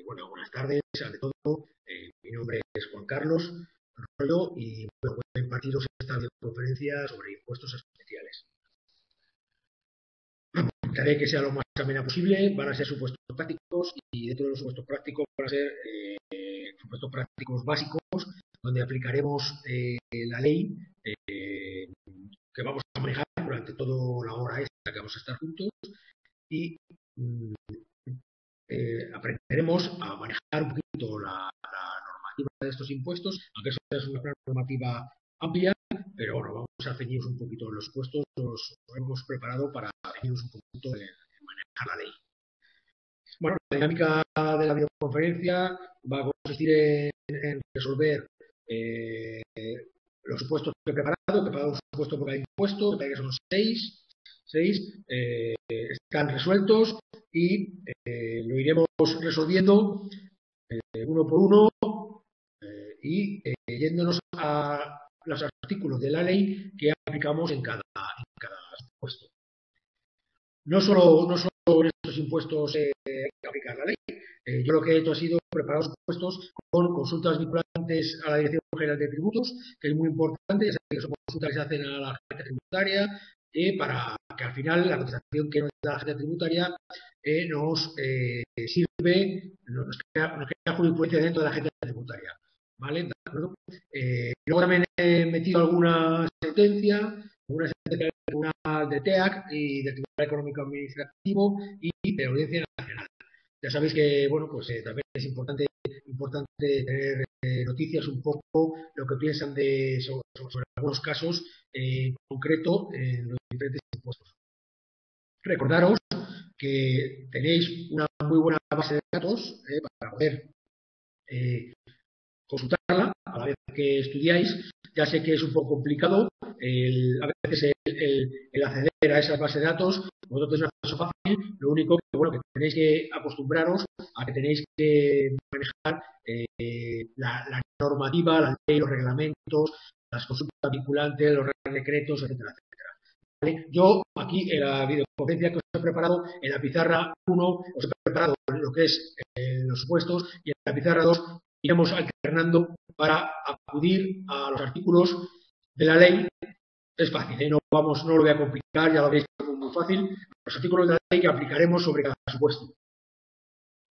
Bueno, buenas tardes, ante todo. Mi nombre es Juan Carlos Arroyo y bueno, voy a impartiros esta videoconferencia sobre impuestos especiales. Intentaré que sea lo más amena posible, van a ser supuestos prácticos y dentro de los supuestos prácticos van a ser supuestos prácticos básicos donde aplicaremos la ley que vamos a manejar durante toda la hora esta que vamos a estar juntos y aprenderemos a manejar un poquito la normativa de estos impuestos, aunque eso es una normativa amplia, pero bueno, vamos a ceñirnos un poquito en los puestos, nos hemos preparado para ceñirnos un poquito en manejar la ley. Bueno, la dinámica de la videoconferencia va a consistir en resolver los supuestos que he preparado un supuesto por cada impuesto, que son seis están resueltos y lo iremos resolviendo uno por uno y yéndonos a los artículos de la ley que aplicamos en cada supuesto. No solo en estos impuestos hay que aplicar la ley. Yo lo que he hecho ha sido preparar los impuestos con consultas vinculantes a la Dirección General de Tributos, que es muy importante, ya que son consultas que se hacen a la agencia tributaria, para que al final la cotización que nos da la agencia tributaria nos sirve, nos crea jurisprudencia dentro de la agencia tributaria. ¿Vale? ¿De acuerdo? Luego también he metido alguna sentencia del Tribunal de TEAC y del Tribunal Económico Administrativo y de la Audiencia Nacional. Ya sabéis que, bueno, pues también es importante tener noticias un poco lo que piensan sobre algunos casos en concreto en los diferentes impuestos. Recordaros que tenéis una muy buena base de datos para poder consultarla a la vez que estudiáis. Ya sé que es un poco complicado a veces el acceder a esas bases de datos. Vosotros es una cosa fácil, lo único que, bueno, que tenéis que acostumbraros a que tenéis que manejar la normativa, la ley, los reglamentos, las consultas vinculantes, los decretos, etcétera, etcétera. ¿Vale? Yo aquí en la videoconferencia que os he preparado, en la pizarra 1 os he preparado lo que es los supuestos y en la pizarra 2 iremos alternando para acudir a los artículos de la ley. Es fácil, no lo voy a complicar, ya lo veis como muy fácil. Los artículos de la ley que aplicaremos sobre cada supuesto.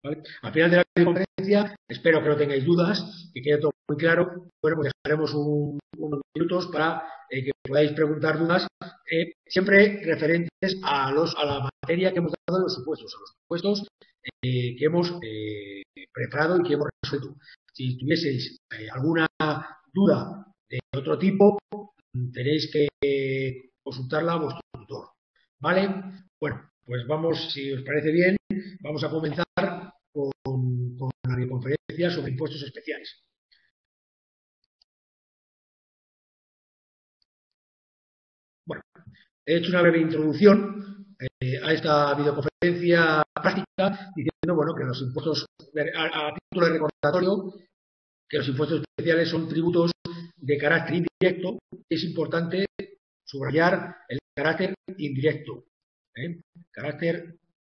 ¿Vale? Al final de la videoconferencia, espero que no tengáis dudas, que quede todo muy claro. Bueno, pues dejaremos unos minutos para que podáis preguntar dudas, siempre referentes a la materia que hemos dado en los supuestos, a los supuestos que hemos preparado y que hemos resuelto. Si tuvieseis alguna duda de otro tipo, tenéis que consultarla a vuestro tutor. ¿Vale? Bueno, pues vamos, si os parece bien, vamos a comenzar con la videoconferencia sobre impuestos especiales. Bueno, he hecho una breve introducción a esta videoconferencia práctica diciendo, bueno, que los impuestos, a título de recordatorio, que los impuestos especiales son tributos de carácter indirecto. Es importante subrayar el carácter indirecto.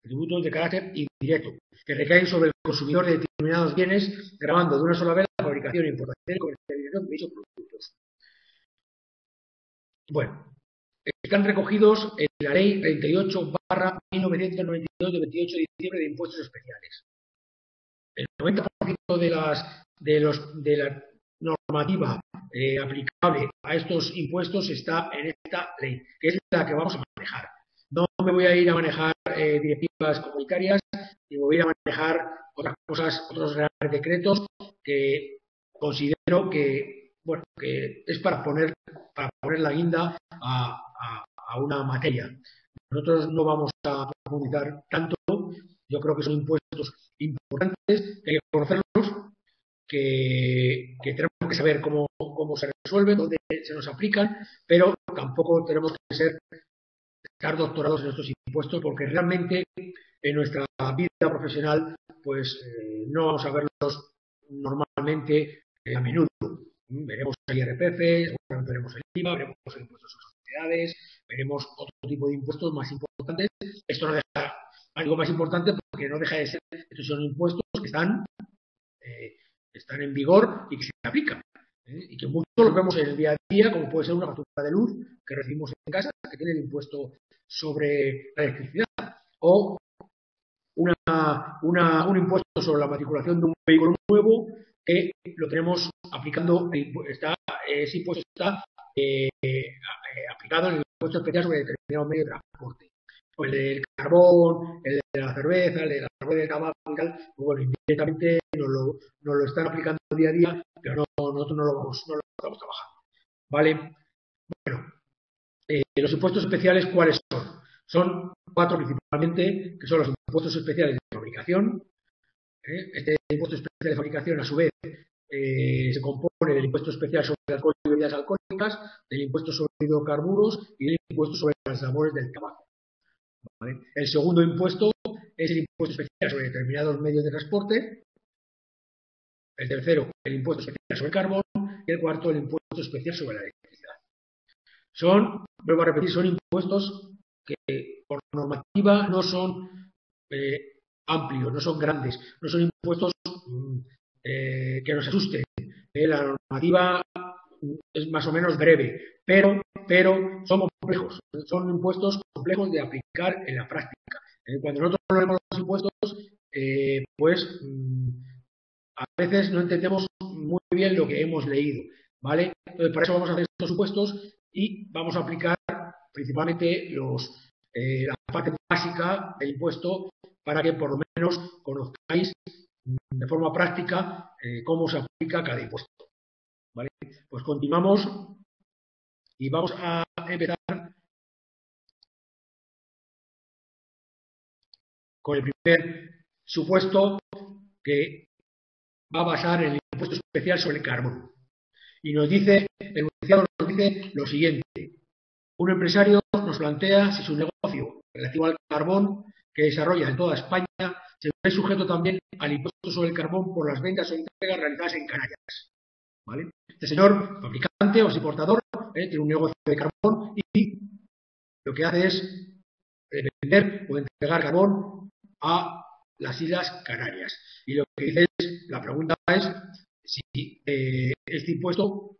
Tributos de carácter indirecto, que recaen sobre el consumidor de determinados bienes, grabando de una sola vez la fabricación, importación y comercialización de dichos productos. Bueno, están recogidos en la Ley 38/1992 de 28 de diciembre de impuestos especiales. El 90% de la normativa aplicable a estos impuestos está en esta ley, que es la que vamos a manejar. No me voy a ir a manejar directivas comunitarias, ni me voy a ir a manejar otras cosas, otros reales decretos que considero que, bueno, que es para poner la guinda a una materia. Nosotros no vamos a profundizar tanto. Yo creo que son impuestos importantes, que hay que conocerlos, que tenemos que saber cómo se resuelven, dónde se nos aplican, pero tampoco tenemos que estar doctorados en estos impuestos, porque realmente en nuestra vida profesional pues no vamos a verlos normalmente a menudo. Veremos el IRPF, veremos el IVA, veremos el impuesto sobre sociedades, veremos otro tipo de impuestos más importantes. Esto no deja algo más importante porque no deja de ser, estos son impuestos están en vigor y que se aplican. Y que muchos los vemos en el día a día, como puede ser una factura de luz que recibimos en casa, que tiene el impuesto sobre la electricidad, o un impuesto sobre la matriculación de un vehículo nuevo que lo tenemos aplicando, ese impuesto está aplicado en el impuesto especial sobre determinado medio de transporte. O el del carbón, el de la cerveza, el de la cerveza de tabaco y tal, pues bueno, inmediatamente nos lo están aplicando día a día, pero nosotros no lo estamos trabajando. ¿Vale? Bueno, los impuestos especiales, ¿cuáles son? Son 4 principalmente, que son los impuestos especiales de fabricación. Este impuesto especial de fabricación, a su vez, se compone del impuesto especial sobre alcohol y bebidas alcohólicas, del impuesto sobre hidrocarburos y del impuesto sobre las labores del tabaco. ¿Vale? El segundo impuesto es el impuesto especial sobre determinados medios de transporte. El tercero, el impuesto especial sobre el carbón. Y el cuarto, el impuesto especial sobre la electricidad. Vuelvo a repetir, son impuestos que por normativa no son amplios, no son grandes, no son impuestos que nos asusten. La normativa es más o menos breve, pero son complejos, son impuestos complejos de aplicar en la práctica. Cuando nosotros leemos los impuestos, pues a veces no entendemos muy bien lo que hemos leído, ¿vale? Entonces, para eso vamos a hacer estos supuestos y vamos a aplicar principalmente la parte básica del impuesto para que por lo menos conozcáis de forma práctica cómo se aplica cada impuesto. ¿Vale? Pues continuamos y vamos a empezar con el primer supuesto, que va a basar en el impuesto especial sobre el carbón. Y el enunciado nos dice lo siguiente: un empresario nos plantea si su negocio relativo al carbón que desarrolla en toda España se ve sujeto también al impuesto sobre el carbón por las ventas o entregas realizadas en Canarias. ¿Vale? Este señor, fabricante o importador, tiene un negocio de carbón y lo que hace es vender o entregar carbón a las Islas Canarias. Y lo que dice la pregunta es si este impuesto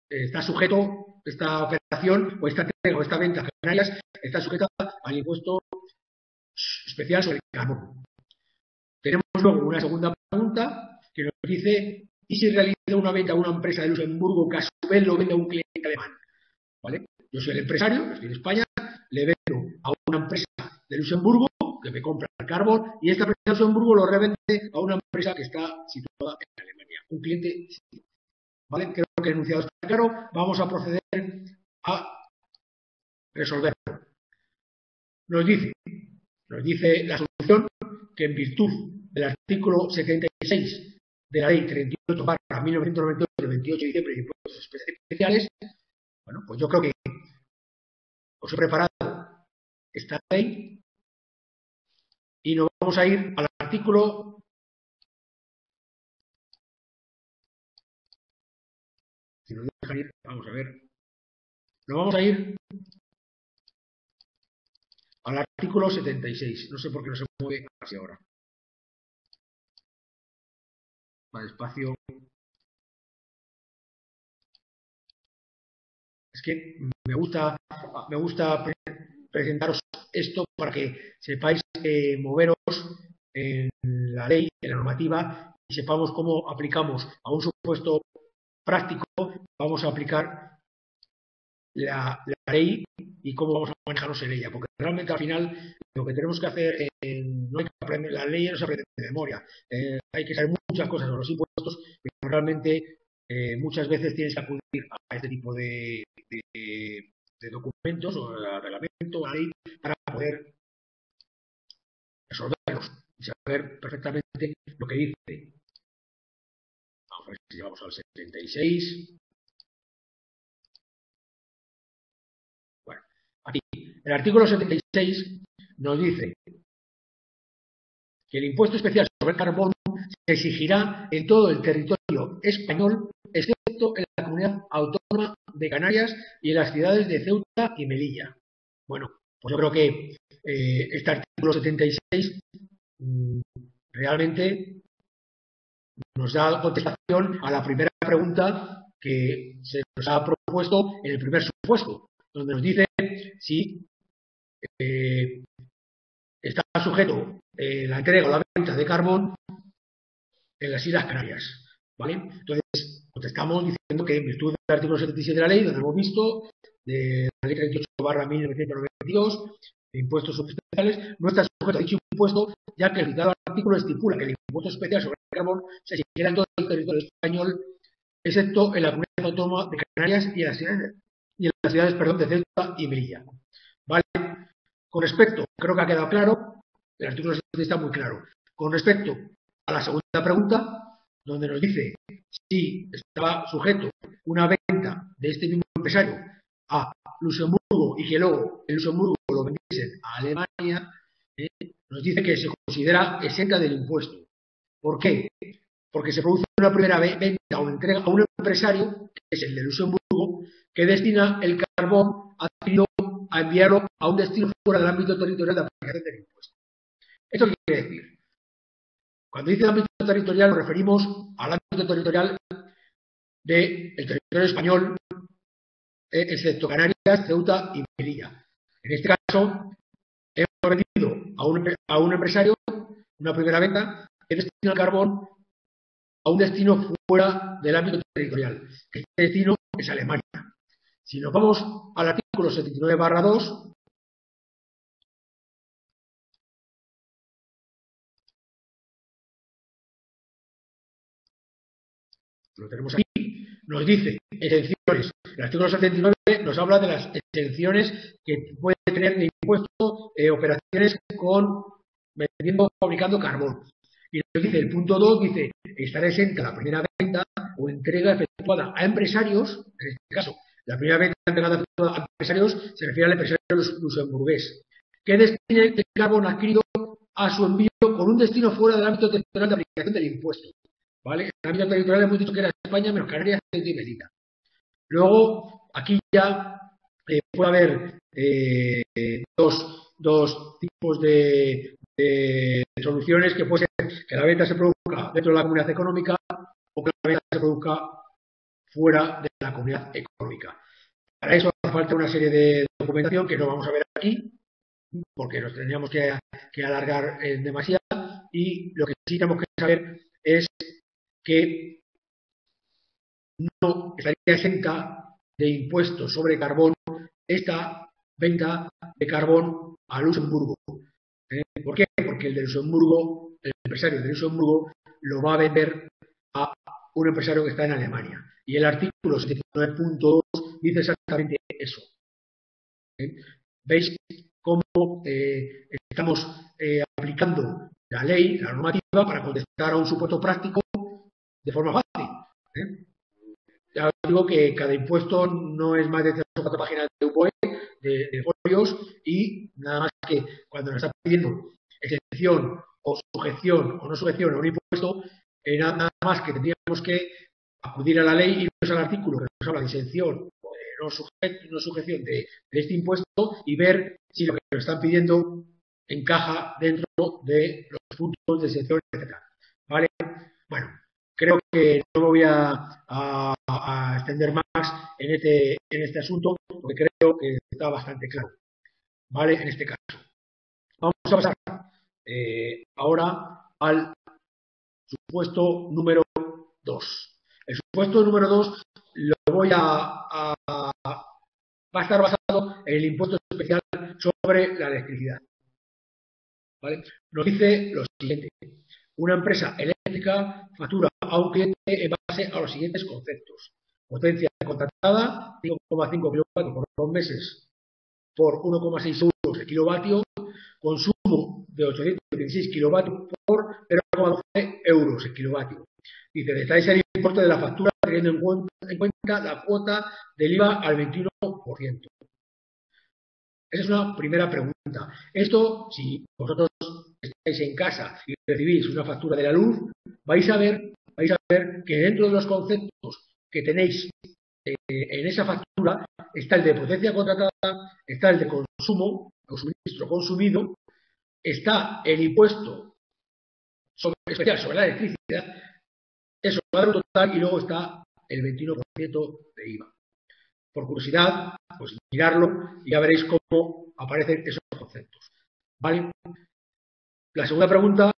está sujeto, esta operación o esta entrega o esta venta a Canarias está sujeta al impuesto especial sobre el carbón. Tenemos luego una segunda pregunta que nos dice: ¿y si realiza una venta a una empresa de Luxemburgo que a su vez lo vende a un cliente alemán? ¿Vale? Yo soy el empresario, estoy en España, le vendo a una empresa de Luxemburgo que me compra el carbón y esta empresa de Luxemburgo lo revende a una empresa que está situada en Alemania. Un cliente. ¿Vale? Creo que el enunciado está claro. Vamos a proceder a resolverlo. Nos dice la solución que en virtud del artículo 76 de la ley 38/1998 de 28 de diciembre de impuestos especiales, bueno, pues yo creo que os he preparado esta ley y nos vamos a ir al artículo si nos dejan ir, vamos a ver, nos vamos a ir al artículo 76. No sé por qué no se mueve así ahora. Más despacio. Es que me gusta presentaros esto para que sepáis moveros en la ley, en la normativa, y sepamos cómo aplicamos a un supuesto práctico, vamos a aplicar la ley y cómo vamos a manejarnos en ella, porque realmente al final lo que tenemos que hacer, no hay que aprender, la ley no se aprende de memoria, hay que saber muchas cosas sobre los impuestos, pero realmente muchas veces tienes que acudir a este tipo de documentos o de reglamento, la ley, para poder resolverlos y saber perfectamente lo que dice. Vamos a ver si llegamos al 76. Bueno, aquí, el artículo 76 nos dice que el impuesto especial sobre el carbón se exigirá en todo el territorio español, excepto en la comunidad autónoma de Canarias y en las ciudades de Ceuta y Melilla. Bueno, pues yo creo que este artículo 76 realmente nos da contestación a la primera pregunta que se nos ha propuesto en el primer supuesto, donde nos dice si está sujeto la entrega o la venta de carbón en las Islas Canarias. ¿Vale? Entonces, contestamos diciendo que en virtud del artículo 77 de la ley, donde hemos visto, de la ley 38/1992, de impuestos especiales, no está sujeto a dicho impuesto, ya que el citado artículo estipula que el impuesto especial sobre el carbón se exigirá en todo el territorio español, excepto en la comunidad autónoma de Canarias y en las ciudades, de Ceuta y Melilla. ¿Vale? Con respecto, creo que ha quedado claro, el artículo 77 está muy claro. Con respecto a la segunda pregunta, donde nos dice si estaba sujeto una venta de este mismo empresario a Luxemburgo y que luego en Luxemburgo lo vendiesen a Alemania, nos dice que se considera exenta del impuesto. ¿Por qué? Porque se produce una primera venta o entrega a un empresario, que es el de Luxemburgo, que destina el carbón adquirido a enviarlo a un destino fuera del ámbito territorial de aplicación del impuesto. ¿Esto qué quiere decir? Cuando dice ámbito territorial nos referimos al ámbito territorial del territorio español, excepto Canarias, Ceuta y Melilla. En este caso, hemos vendido a un empresario una primera venta que destina el carbón a un destino fuera del ámbito territorial, que este destino es Alemania. Si nos vamos al artículo 79/2, lo tenemos aquí, nos dice exenciones. El artículo 79 nos habla de las exenciones que puede tener de impuesto operaciones con vendiendo o fabricando carbón. Y nos dice el punto 2, dice, estará exenta la primera venta o entrega efectuada a empresarios, en este caso, la primera venta entregada a empresarios se refiere al empresario luxemburgués, que destine el carbón adquirido a su envío con un destino fuera del ámbito territorial de aplicación del impuesto. ¿Vale? En el ámbito territorial hemos dicho que era España menos Canarias, Ceuta y Melilla. Luego, aquí ya puede haber dos tipos de soluciones, que puede ser que la venta se produzca dentro de la comunidad económica o que la venta se produzca fuera de la comunidad económica. Para eso hace falta una serie de documentación que no vamos a ver aquí, porque nos tendríamos que alargar demasiado, y lo que sí tenemos que saber es que no estaría exenta de impuestos sobre carbón esta venta de carbón a Luxemburgo. ¿Por qué? Porque el de Luxemburgo, el empresario de Luxemburgo, lo va a vender a un empresario que está en Alemania. Y el artículo 79.2 dice exactamente eso. ¿Veis cómo estamos aplicando la ley, la normativa, para contestar a un supuesto práctico de forma fácil? Ya os digo que cada impuesto no es más de 3 o 4 páginas de UPOE, de folios, y nada más que cuando nos está pidiendo exención o sujeción o no sujeción a un impuesto, nada más que tendríamos que acudir a la ley y irnos al artículo que nos habla de exención o de no sujeción de este impuesto y ver si lo que nos están pidiendo encaja dentro de los puntos de exención, etc. ¿Vale? Bueno, creo que no me voy a extender más en este asunto, porque creo que está bastante claro. ¿Vale? En este caso. Vamos a pasar ahora al supuesto número 2. El supuesto número 2 lo voy va a estar basado en el impuesto especial sobre la electricidad. ¿Vale? Nos dice lo siguiente. Una empresa eléctrica factura a un cliente en base a los siguientes conceptos. Potencia contratada, 5,5 kilovatios por 2 meses por 1,6 euros el kilovatio. Consumo de 816 kilovatios por 0,12 euros el kilovatio. Dice, detalles el importe de la factura teniendo en cuenta la cuota del IVA al 21%. Esa es una primera pregunta. Esto, si vosotros estáis en casa y recibís una factura de la luz, vais a ver que dentro de los conceptos que tenéis en esa factura está el de potencia contratada, está el de consumo o suministro consumido, está el impuesto especial sobre la electricidad, eso va a dar un total y luego está el 21% de IVA. Por curiosidad, pues mirarlo y ya veréis cómo aparecen esos conceptos. ¿Vale? La segunda pregunta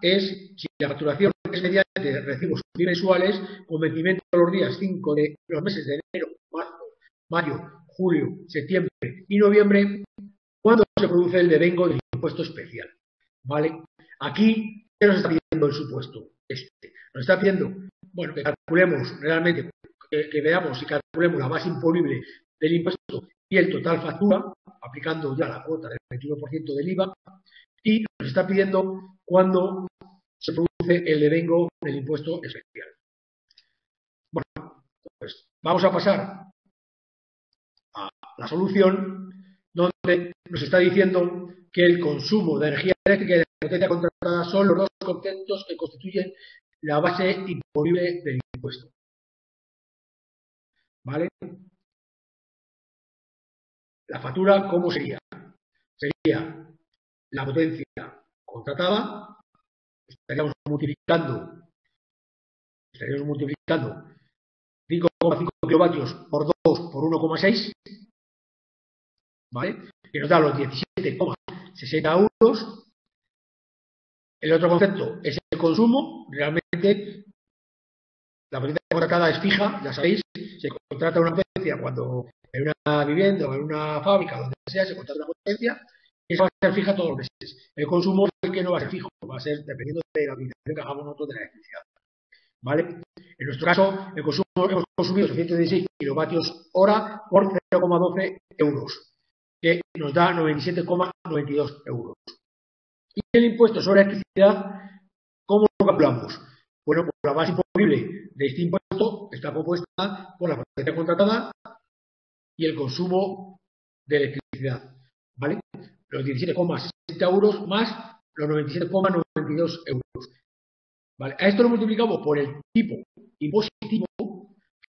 es si la facturación es mediante recibos bimensuales con vencimiento los días 5 de los meses de enero, marzo, mayo, julio, septiembre y noviembre, ¿cuándo se produce el devengo del impuesto especial? ¿Vale? Aquí, ¿qué nos está pidiendo el supuesto? Nos está pidiendo, bueno, que calculemos realmente, que veamos y calculemos la base imponible del impuesto y el total factura, aplicando ya la cuota del 21% del IVA, y nos está pidiendo cuándo se produce el devengo del impuesto especial. Bueno, pues vamos a pasar a la solución, donde nos está diciendo que el consumo de energía eléctrica y de potencia contratada son los dos conceptos que constituyen la base imponible del impuesto. ¿Vale? La factura, ¿cómo sería? Sería la potencia contratada, estaríamos multiplicando 5,5 kilovatios por 2 por 1,6, ¿vale? Que nos da los 17,60 euros. El otro concepto es el consumo. Realmente la potencia contratada es fija, ya sabéis, se contrata una potencia cuando en una vivienda o en una fábrica, donde sea, se contrata una potencia y esa va a ser fija todos los meses. El consumo es el que no va a ser fijo, va a ser dependiendo de la utilización que hagamos nosotros de la electricidad. ¿Vale? En nuestro caso, el consumo, hemos consumido 316 kilovatios hora por 0,12 euros, que nos da 97,92 euros. Y el impuesto sobre la electricidad, ¿cómo lo calculamos? Bueno, pues la base imponible de este impuesto está compuesta por la potencia contratada y el consumo de electricidad. ¿Vale? Los 17,60 euros más los 97,92 euros. ¿Vale? A esto lo multiplicamos por el tipo impositivo,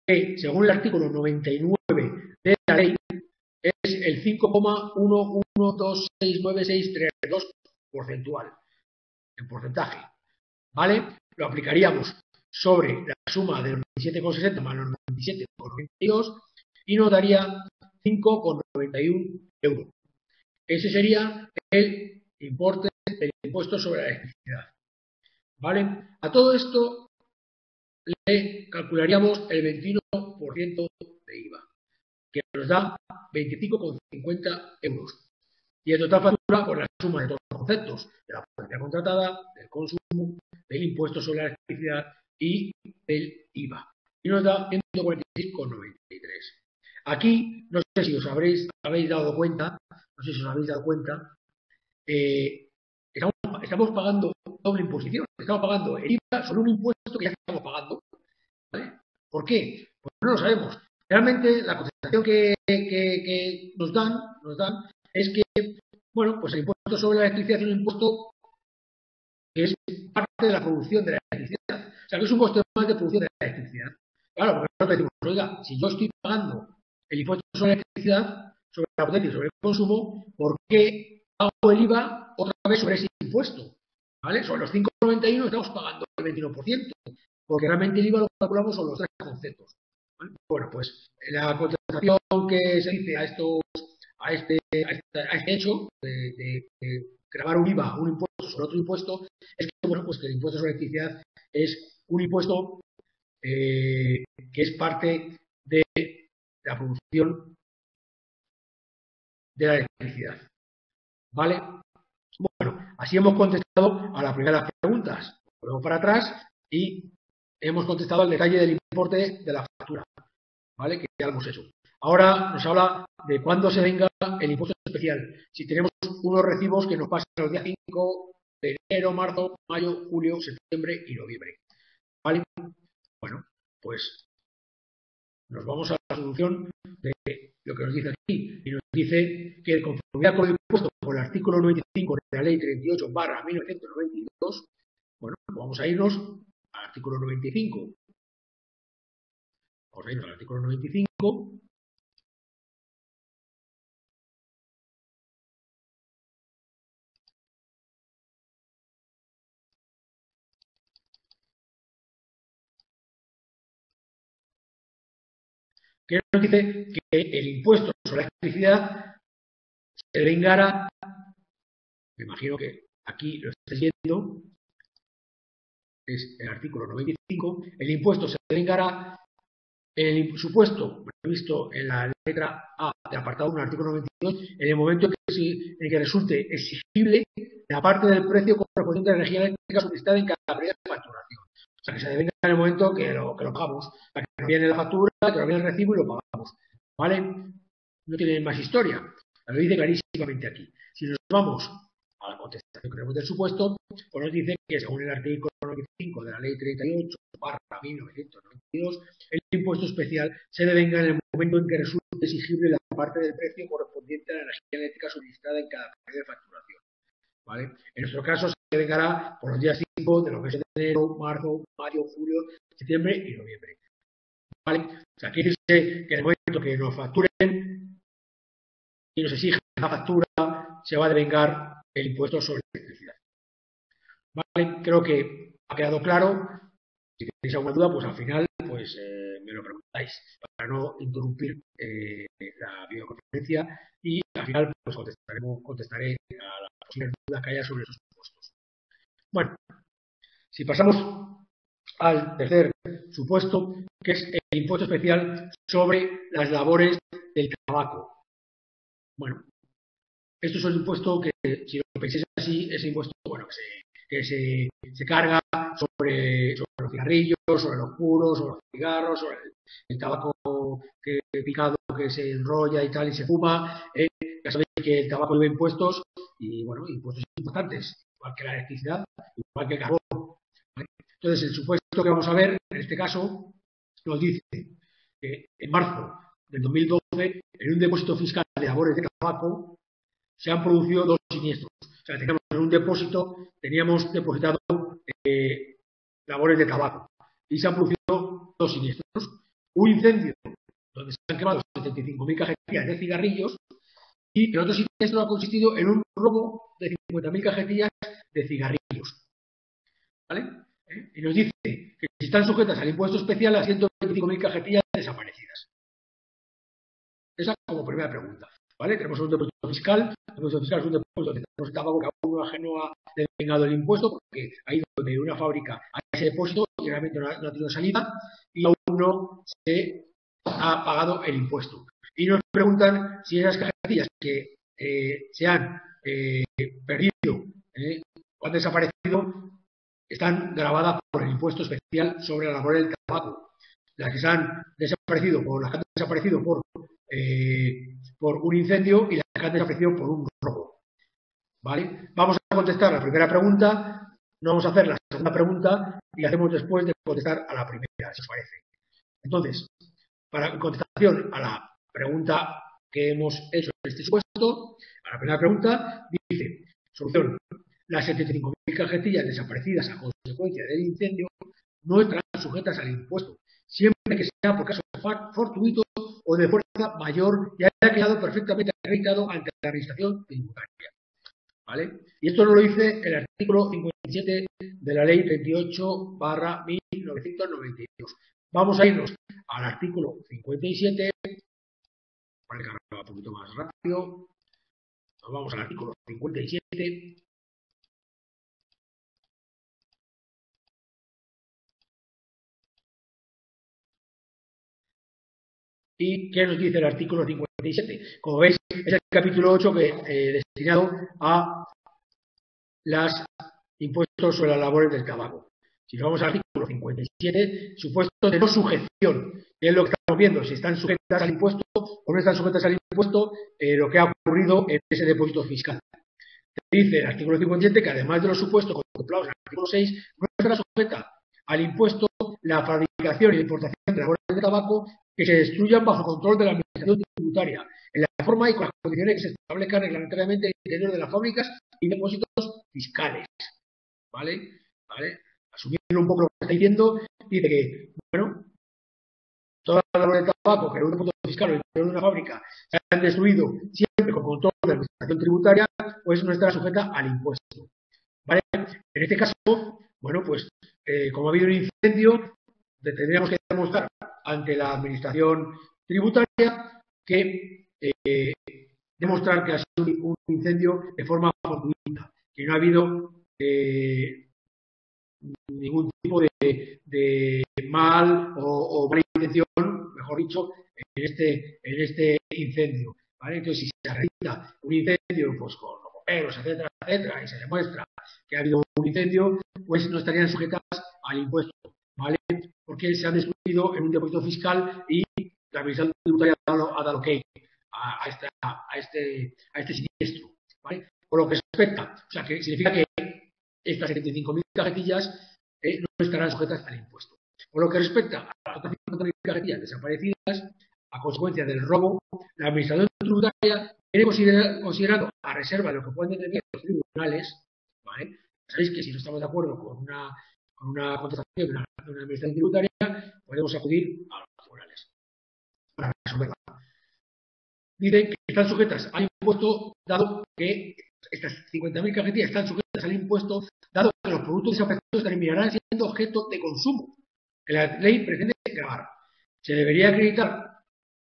que según el artículo 99 de la ley es el 5,11269632 porcentual, en porcentaje. ¿Vale? Lo aplicaríamos sobre la suma de los 27,60 más los 97,92 y nos daría 5,91 euros. Ese sería el importe del impuesto sobre la electricidad. ¿Vale? A todo esto le calcularíamos el 21% de IVA, que nos da 25,50 euros. Y el total factura por la suma de todos los conceptos, de la potencia contratada, del consumo, del impuesto sobre la electricidad y del IVA. Y nos da 146,93. Aquí, no sé si os habéis dado cuenta, estamos pagando doble imposición. Estamos pagando el IVA sobre un impuesto que ya estamos pagando. ¿Vale? ¿Por qué? Pues no lo sabemos. Realmente la contestación que nos dan es que, bueno, pues el impuesto sobre la electricidad es un impuesto que es parte de la producción de la electricidad. O sea, que es un coste más de producción de la electricidad. Claro, porque nosotros decimos, oiga, si yo estoy pagando el impuesto sobre la electricidad, sobre la potencia y sobre el consumo, ¿por qué pago el IVA otra vez sobre ese impuesto? ¿Vale? Sobre los 5,91 estamos pagando el 21%, porque realmente el IVA lo calculamos sobre los tres conceptos. ¿Vale? Bueno, pues la contestación que se dice a este hecho de gravar un IVA, un impuesto sobre otro impuesto, es que, bueno, pues que el impuesto sobre electricidad es un impuesto que es parte de la producción de la electricidad. ¿Vale? Bueno, así hemos contestado a las primeras preguntas. Volvemos para atrás y hemos contestado al detalle del importe de la factura. ¿Vale? Que ya lo hemos hecho. Ahora nos habla de cuándo se venga el impuesto especial. Si tenemos unos recibos que nos pasan los días 5 de enero, marzo, mayo, julio, septiembre y noviembre. ¿Vale? Bueno, pues nos vamos a la solución de lo que nos dice aquí. Y nos dice que, de conformidad con el impuesto por el artículo 95 de la ley 38/1992, bueno, vamos a irnos al artículo 95. Vamos a irnos al artículo 95. que nos dice que el impuesto sobre la electricidad se devengara, me imagino que aquí lo estáis viendo, es el artículo 95, el impuesto se devengará en el supuesto previsto en la letra A del apartado 1 del artículo 92, en el momento en que resulte exigible la parte del precio correspondiente a la energía eléctrica solicitada en cada periodo de facturación. O sea, que se devenga en el momento que lo pagamos, o sea, que nos viene la factura, que nos viene el recibo y lo pagamos. ¿Vale? No tiene más historia. Lo dice clarísimamente aquí. Si nos vamos a la contestación que tenemos del supuesto, pues nos dice que según el artículo 95 de la ley 38/1992, el impuesto especial se devenga en el momento en que resulte exigible la parte del precio correspondiente a la energía eléctrica solicitada en cada periodo de facturación. ¿Vale? En nuestro caso se devengará por los días 5 de los meses de enero, marzo, mayo, julio, septiembre y noviembre. ¿Vale? O sea, quiere decir que en el momento que nos facturen y nos exigen la factura, se va a devengar el impuesto sobre la electricidad. ¿Vale? Creo que ha quedado claro. Si tenéis alguna duda, pues al final pues, me lo preguntáis para no interrumpir la videoconferencia y al final pues contestaré a las posibles dudas que haya sobre esos supuestos. Bueno, si pasamos al tercer supuesto, que es el impuesto especial sobre las labores del tabaco. Bueno, esto es un impuesto que, si lo pensáis así, es un impuesto bueno, que se carga sobre los cigarrillos, sobre los puros, sobre los cigarros, sobre el tabaco picado que se enrolla y tal y se fuma. Ya sabéis que el tabaco lleva impuestos y, bueno, impuestos importantes, igual que la electricidad, igual que el carbón. ¿Vale? Entonces, el supuesto que vamos a ver, en este caso, nos dice que en marzo del 2012, en un depósito fiscal de labores de tabaco, se han producido dos siniestros. O sea, teníamos en un depósito, teníamos depositado labores de tabaco y se han producido dos siniestros. Un incendio donde se han quemado 75.000 cajetillas de cigarrillos y el otro siniestro ha consistido en un robo de 50.000 cajetillas de cigarrillos. ¿Vale? Y nos dice que si están sujetas al impuesto especial las 125.000 cajetillas desaparecidas. Esa como primera pregunta. ¿Vale? Tenemos un depósito fiscal. El depósito fiscal es un depósito donde tenemos tabaco que aún no ha devengado el impuesto, porque ha ido de una fábrica a ese depósito y realmente no ha tenido salida y aún no se ha pagado el impuesto. Y nos preguntan si esas cajetillas que se han perdido o han desaparecido están grabadas por el impuesto especial sobre la labor del tabaco. Las que se han desaparecido por un incendio y las que han desaparecido por un robo. ¿Vale? Vamos a contestar la primera pregunta, no vamos a hacer la segunda pregunta y la hacemos después de contestar a la primera, si os parece. Entonces, para contestación a la pregunta que hemos hecho en este supuesto, a la primera pregunta, dice, solución, las 75.000 cajetillas desaparecidas a consecuencia del incendio no estarán sujetas al impuesto, siempre que sea por caso fortuito o de fuerza mayor y haya quedado perfectamente acreditado ante la administración tributaria. ¿Vale? Y esto nos lo dice el artículo 57 de la ley 28/1992. Vamos a irnos al artículo 57, para que haga un poquito más rápido. Nos vamos al artículo 57. ¿Y qué nos dice el artículo 57? Como veis, es el capítulo 8 destinado a los impuestos sobre las labores del tabaco. Si nos vamos al artículo 57, supuesto de no sujeción, que es lo que estamos viendo, si están sujetas al impuesto o no están sujetas al impuesto, lo que ha ocurrido en ese depósito fiscal. Dice el artículo 57 que además de los supuestos contemplados en el artículo 6, no estará sujeta al impuesto la fabricación y la importación de labores de tabaco que se destruyan bajo control de la administración tributaria, en la forma y con las condiciones que se establezcan reglamentariamente en el interior de las fábricas y depósitos fiscales. ¿Vale? Asumiendo un poco lo que está diciendo, dice que, bueno, todas las labores de tabaco que en un depósito fiscal o en el interior de una fábrica se han destruido siempre con control de la administración tributaria, pues no estará sujeta al impuesto. ¿Vale? En este caso, bueno, pues como ha habido un incendio, tendríamos que demostrar ante la administración tributaria que demostrar que ha sido un incendio de forma fortuita, que no ha habido ningún tipo de mal o mala intención, mejor dicho, en este incendio. ¿Vale? Entonces, si se acredita un incendio pues, con bomberos, etcétera, etcétera, y se demuestra que ha habido un incendio, pues no estarían sujetas al impuesto, ¿vale? Porque se han destruido en un depósito fiscal y la Administración Tributaria ha dado ok a este siniestro, ¿vale? Por lo que respecta, o sea, que significa que estas 75.000 cajetillas no estarán sujetas al impuesto. Por lo que respecta a las 50.000 cajetillas desaparecidas, a consecuencia del robo, la Administración Tributaria viene considerando a reserva de lo que pueden determinar los tribunales, ¿vale? Sabéis que si no estamos de acuerdo con una contestación de una Administración Tributaria, podemos acudir a los tribunales para resolverla. Dicen que están sujetas al impuesto, dado que estas 50.000 cajetillas están sujetas al impuesto, dado que los productos desaparecidos terminarán siendo objeto de consumo, que la ley pretende gravar. Se debería acreditar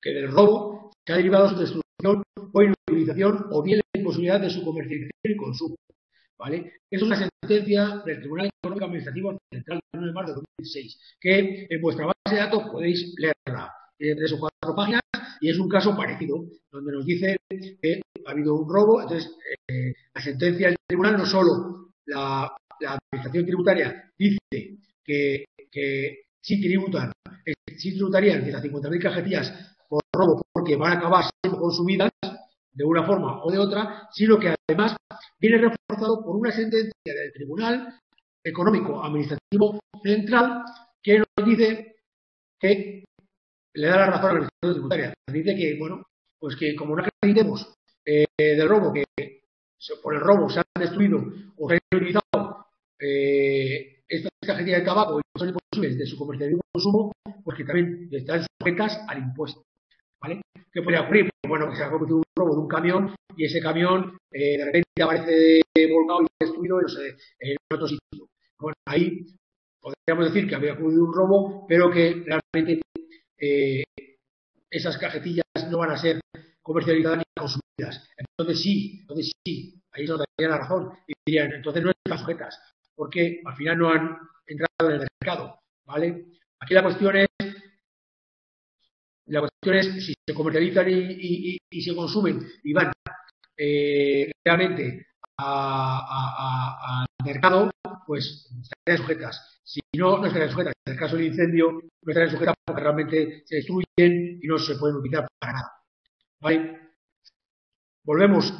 que del robo se ha derivado su destrucción o inutilización o bien la imposibilidad de su comercialización y consumo. ¿Vale? Es una sentencia del Tribunal Económico Administrativo Central del 9 de marzo de 2006, que en vuestra base de datos podéis leerla. Tiene 3 o 4 páginas y es un caso parecido, donde nos dice que ha habido un robo. Entonces, la sentencia del tribunal, no solo la Administración Tributaria dice que sí tributarían de las 50.000 cajetillas por robo porque van a acabar siendo consumidas de una forma o de otra, sino que además viene reforzado por una sentencia del Tribunal Económico Administrativo Central que nos dice que le da la razón a la Administración Tributaria. Nos dice que, bueno, pues que como no acreditemos del robo, que por el robo se han destruido o se han utilizado estas cajetillas de tabaco y son imposibles de su comercialización y consumo, pues que también están sujetas al impuesto. ¿Vale? ¿Qué podría ocurrir? Pues bueno, que se ha cometido un robo de un camión y ese camión de repente aparece volcado y destruido en otro sitio. Bueno, ahí podríamos decir que había ocurrido un robo, pero que realmente esas cajetillas no van a ser comercializadas ni consumidas. Entonces sí, ahí nos daría la razón y dirían, entonces no están sujetas, porque al final no han entrado en el mercado, ¿vale? Aquí la cuestión es si se comercializan y se consumen y van realmente al mercado, pues estarían sujetas. Si no, no estarían sujetas. En el caso del incendio, no estarían sujetas porque realmente se destruyen y no se pueden utilizar para nada. ¿Vale? Volvemos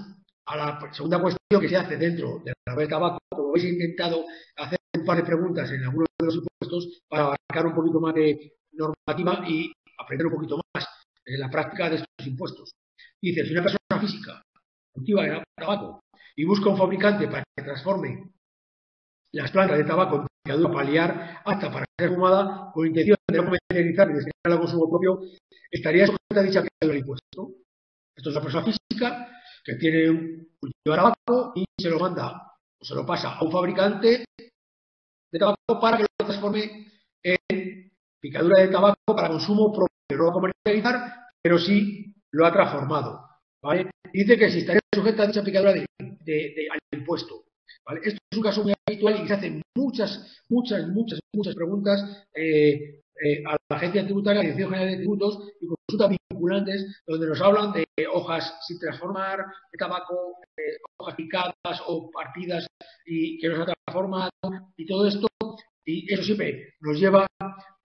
a la segunda cuestión que se hace dentro de la red de tabaco. Como habéis intentado hacer un par de preguntas en algunos de los impuestos para abarcar un poquito más de normativa y aprender un poquito más en la práctica de estos impuestos. Dice, si una persona física cultiva el tabaco y busca un fabricante para que transforme las plantas de tabaco en picadura para liar hasta para ser fumada con intención de no comercializar y destinarla al consumo propio, estaría sujeta a dicha picadura de impuesto. Esto es una persona física que tiene un cultivo de tabaco y se lo manda o se lo pasa a un fabricante de tabaco para que lo transforme en picadura de tabaco para consumo propio. No lo va a comercializar, pero sí lo ha transformado. ¿Vale? Dice que si estaría sujeta a dicha picadura al impuesto. ¿Vale? Esto es un caso muy habitual y se hacen muchas preguntas a la Agencia Tributaria, a la Dirección General de Tributos y consultas vinculantes donde nos hablan de hojas sin transformar, de tabaco, hojas picadas o partidas y que no se han transformado y todo esto. Y eso siempre nos lleva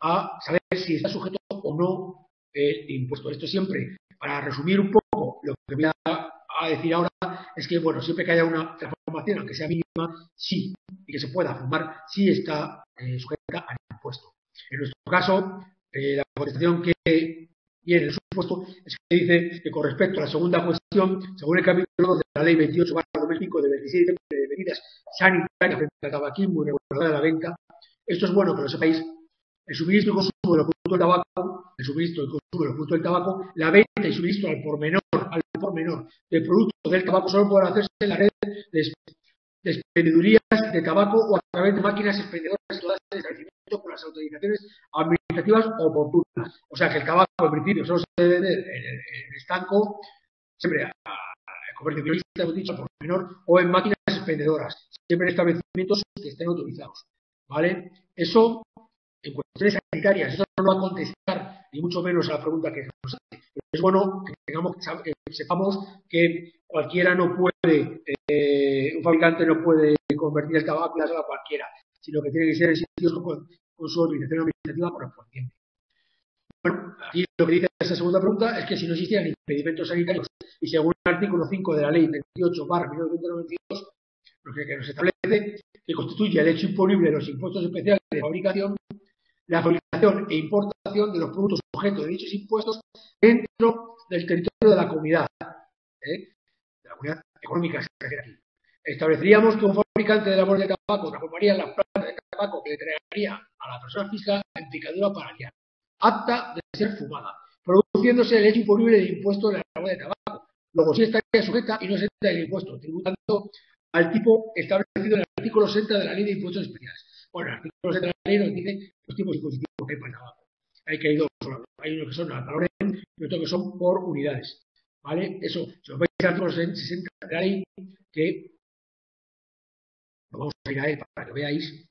a saber si está sujeto o no el impuesto. Esto siempre, para resumir un poco lo que voy a decir ahora, es que, bueno, siempre que haya una transformación, aunque sea mínima, sí, y que se pueda formar, sí está sujeta al impuesto. En nuestro caso, la contestación que viene en el supuesto es que dice que con respecto a la segunda cuestión, según el capítulo 2 de la Ley 28/2005 de 27 de medidas sanitarias frente al tabaquismo y reguladora de la venta, esto es bueno que lo sepáis. El suministro y consumo de los productos del tabaco, el suministro y consumo de los productos del tabaco, la venta y suministro al por menor del producto del tabaco solo podrán hacerse en la red de expendedurías de tabaco o a través de máquinas expendedoras situadas en establecimientos con las autorizaciones administrativas oportunas. O sea que el tabaco, en principio, solo se debe vender en el estanco, siempre a comercio minorista, hemos dicho, por menor, o en máquinas expendedoras, siempre en establecimientos que estén autorizados. ¿Vale? Eso, en cuestiones sanitarias, eso no va a contestar, ni mucho menos a la pregunta que nos hace. Es bueno que sepamos que cualquiera no puede, un fabricante no puede convertir el tabaco y dárselo a cualquiera, sino que tiene que ser en sitios con su autorización administrativa correspondiente. Bueno, aquí lo que dice esa segunda pregunta es que si no existieran impedimentos sanitarios y según el artículo 5 de la ley 28/1992, que nos establece que constituye el hecho imponible de los impuestos especiales de fabricación, la fabricación e importación de los productos sujetos de dichos impuestos dentro del territorio de la comunidad, de la comunidad económica, se refiere aquí. Estableceríamos que un fabricante de labores de tabaco transformaría las plantas de tabaco que le entregaría a la persona física en picadura para liar, apta de ser fumada, produciéndose el hecho imponible de impuesto de la labor de tabaco. Luego sí estaría sujeta y no se exenta del impuesto, tributando al tipo establecido en el artículo 60 de la Ley de Impuestos Especiales. Bueno, el artículo 60 de la ley nos dice los tipos impositivos que hay para el tabaco. Hay dos, hay unos que son al orden y otros que son por unidades. ¿Vale? Eso, si os veis el artículo 60 de la ley, que lo vamos a ir a él para que veáis.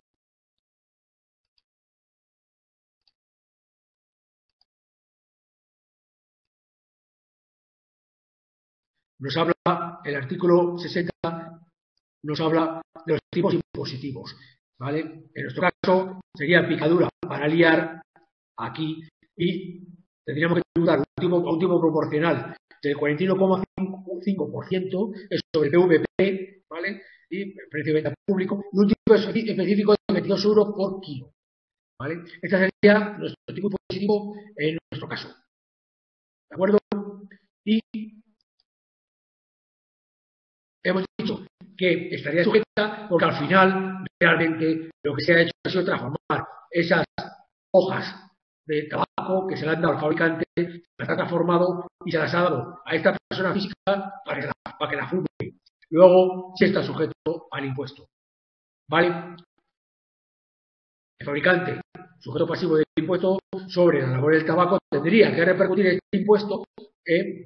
Nos habla, el artículo 60 nos habla de los tipos impositivos, ¿vale? En nuestro caso sería picadura para liar aquí y tendríamos que tributar a un tipo proporcional del 41,5% sobre PVP, ¿vale? Y el precio de venta público, y un tipo específico de 22 euros por kilo, ¿vale? Este sería nuestro tipo impositivo en nuestro caso, ¿de acuerdo? Y hemos dicho que estaría sujeta porque al final realmente lo que se ha hecho ha sido transformar esas hojas de tabaco que se le han dado al fabricante, las ha transformado y se las ha dado a esta persona física para que la fume. Luego sí está sujeto al impuesto. ¿Vale? El fabricante, sujeto pasivo del impuesto sobre la labor del tabaco, tendría que repercutir este impuesto que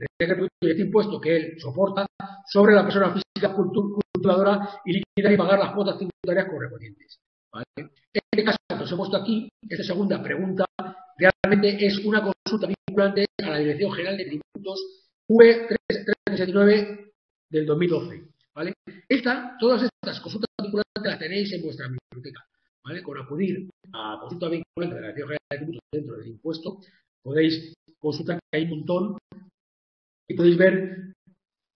él soporta sobre la persona física cultivadora y liquidar y pagar las cuotas tributarias correspondientes. ¿Vale? En este caso que os he puesto aquí, esta segunda pregunta, realmente es una consulta vinculante a la Dirección General de Tributos V369 del 2012. ¿Vale? Todas estas consultas vinculantes las tenéis en vuestra biblioteca. ¿Vale? Con acudir a consulta vinculante de la Dirección General de Tributos dentro del impuesto, podéis consultar que hay un montón y podéis ver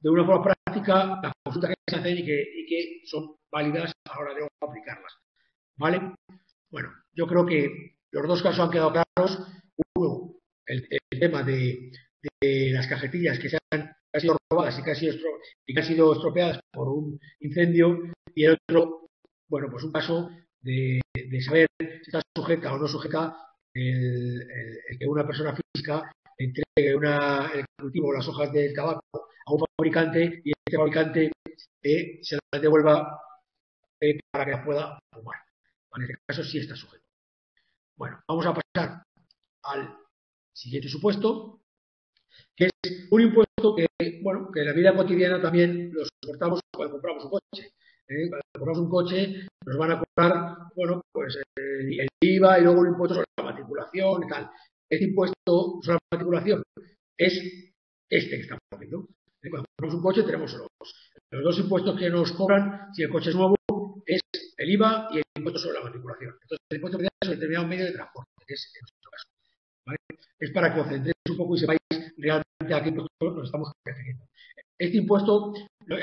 de una forma práctica las consultas que se hacen y que son válidas a la hora de aplicarlas. ¿Vale? Bueno, yo creo que los dos casos han quedado claros. Uno, el tema de las cajetillas que han sido robadas y que han sido estropeadas por un incendio, y el otro, bueno, pues un caso de saber si está sujeta o no sujeta el que una persona física entregue el cultivo, las hojas del tabaco a un fabricante y este fabricante se las devuelva para que las pueda fumar. En este caso sí está sujeto. Bueno, vamos a pasar al siguiente supuesto, que es un impuesto que, bueno, que en la vida cotidiana también lo soportamos cuando compramos un coche. Cuando compramos un coche nos van a cobrar, bueno, pues el IVA y luego un impuesto sobre la matriculación y tal. Este impuesto sobre la matriculación es este que estamos viendo. Cuando compramos un coche tenemos los dos impuestos que nos cobran si el coche es nuevo es el IVA y el impuesto sobre la matriculación. Entonces, el impuesto sobre determinado medio de transporte, que es en nuestro caso. ¿Vale? Es para que os centréis un poco y sepáis realmente a qué impuesto nos estamos refiriendo. Este supuesto nos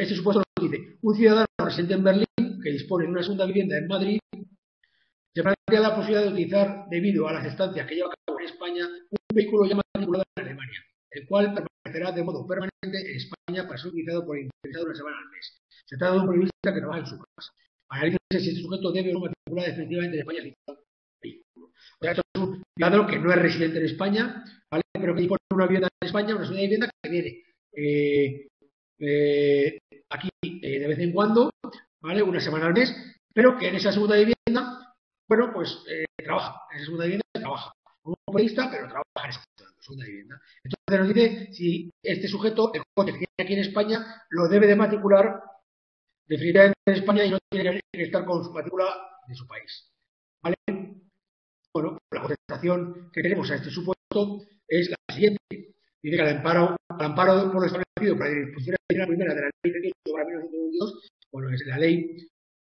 dice: un ciudadano residente en Berlín que dispone de una segunda vivienda en Madrid se plantea la posibilidad de utilizar, debido a las estancias que lleva a cabo en España, un vehículo ya matriculado en Alemania, el cual permanecerá de modo permanente en España para ser utilizado por el interesado una semana al mes. Se trata de un periodista que trabaja en su casa. Analiza si este sujeto debe o no matricular definitivamente en España el vehículo. O sea, esto es un ciudadano que no es residente en España, ¿vale? Pero que dispone de una vivienda en España, una segunda vivienda que viene aquí de vez en cuando, ¿vale? Una semana al mes, pero que en esa segunda vivienda bueno, pues trabaja en esa segunda vivienda, trabaja como periodista, pero trabaja en esa segunda vivienda. Entonces nos dice si este sujeto, el coche que tiene aquí en España, lo debe de matricular definitivamente en España y no tiene que estar con su matrícula de su país. ¿Vale? Bueno, la contestación que tenemos a este supuesto es la siguiente. Dice que al amparo por lo establecido para la disposición primera de la Ley 38/1992, bueno, es la ley,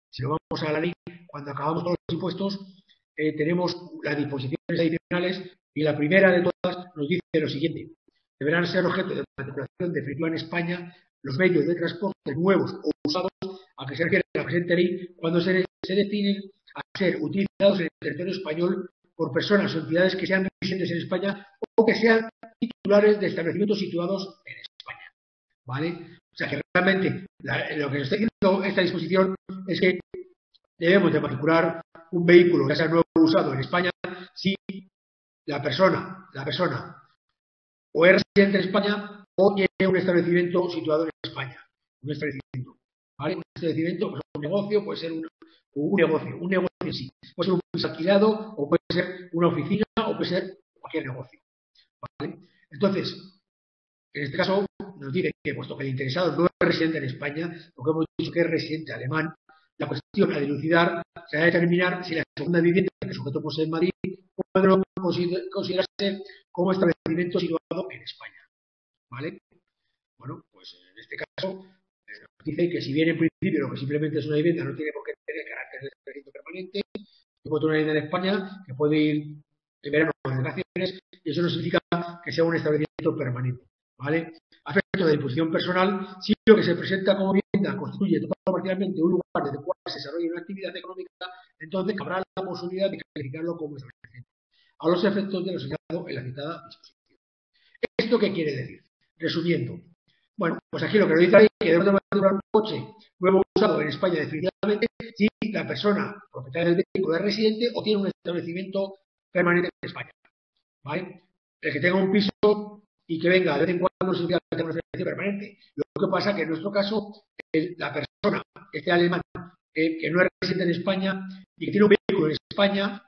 si lo vamos a la ley, cuando acabamos con los impuestos, tenemos las disposiciones adicionales y la primera de todas nos dice lo siguiente. Deberán ser objeto de matriculación definitiva en España los medios de transporte nuevos o usados a que se refiere la presente ley cuando se destinen a ser utilizados en el territorio español por personas o entidades que sean residentes en España o que sean titulares de establecimientos situados en España. ¿Vale? O sea que realmente lo que nos está diciendo esta disposición es que debemos de matricular un vehículo que sea nuevo o usado en España si la persona o es residente en España o tiene un establecimiento situado en España. Un establecimiento. ¿Vale? Un establecimiento, pues un negocio, puede ser un negocio en sí. Puede ser un piso alquilado o puede ser una oficina o puede ser cualquier negocio. ¿Vale? Entonces, en este caso nos dice que, puesto que el interesado no es residente en España, porque hemos dicho que es residente alemán, la cuestión a dilucidar será determinar si la segunda vivienda que el sujeto posee en Madrid puede considerarse como establecimiento situado en España. ¿Vale? Bueno, pues en este caso nos dice que si bien en principio lo que simplemente es una vivienda no tiene por qué tener carácter de establecimiento permanente, yo puedo tener una vivienda en España que puede ir en verano o en vacaciones y eso no significa que sea un establecimiento permanente. ¿Vale? A efecto de disposición personal, si lo que se presenta como vivienda constituye total o parcialmente un lugar desde el cual se desarrolla una actividad económica, entonces habrá la posibilidad de calificarlo como establecimiento, a los efectos de lo señalado en la citada disposición. ¿Esto qué quiere decir? Resumiendo, bueno, pues aquí lo que nos dice ahí es que debemos de matricular un coche nuevo usado en España definitivamente si la persona propietaria del vehículo es residente o tiene un establecimiento permanente en España. ¿Vale? El que tenga un piso y que venga de vez en cuando no significa que tenga una establecimiento permanente. Lo que pasa es que en nuestro caso, la persona, este alemán, que no es residente en España y que tiene un vehículo en España,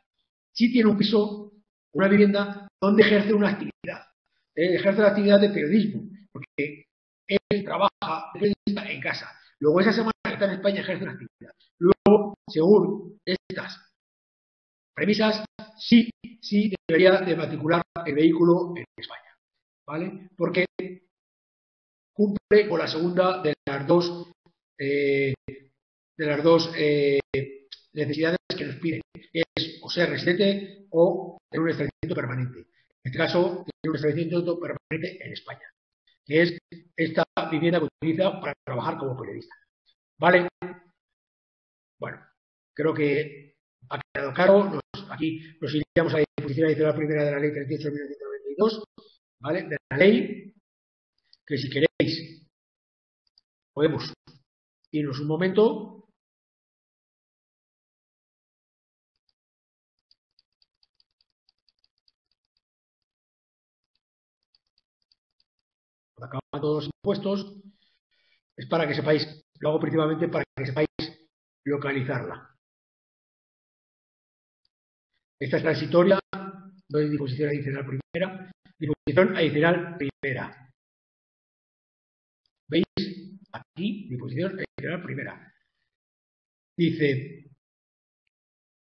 sí tiene un piso, una vivienda, donde ejerce una actividad. Ejerce la actividad de periodismo, porque él trabaja de periodista en casa. Luego esa semana que está en España ejerce una actividad. Luego, según estas premisas, sí debería de matricular el vehículo en España. ¿Vale? Porque cumple con la segunda de las dos necesidades que nos piden, que es o ser residente o tener un establecimiento permanente. En este caso, tener un establecimiento permanente en España, que es esta vivienda que utiliza para trabajar como periodista. ¿Vale? Bueno, creo que ha quedado claro. Aquí nos iríamos a la disposición adicional primera de la Ley 38/1992, ¿vale? De la ley, que si queréis podemos irnos un momento. Acaban todos los impuestos, es para que sepáis, lo hago principalmente para que sepáis localizarla. Esta es transitoria, doy disposición adicional primera, disposición adicional primera. ¿Veis? Aquí, disposición adicional primera. Dice,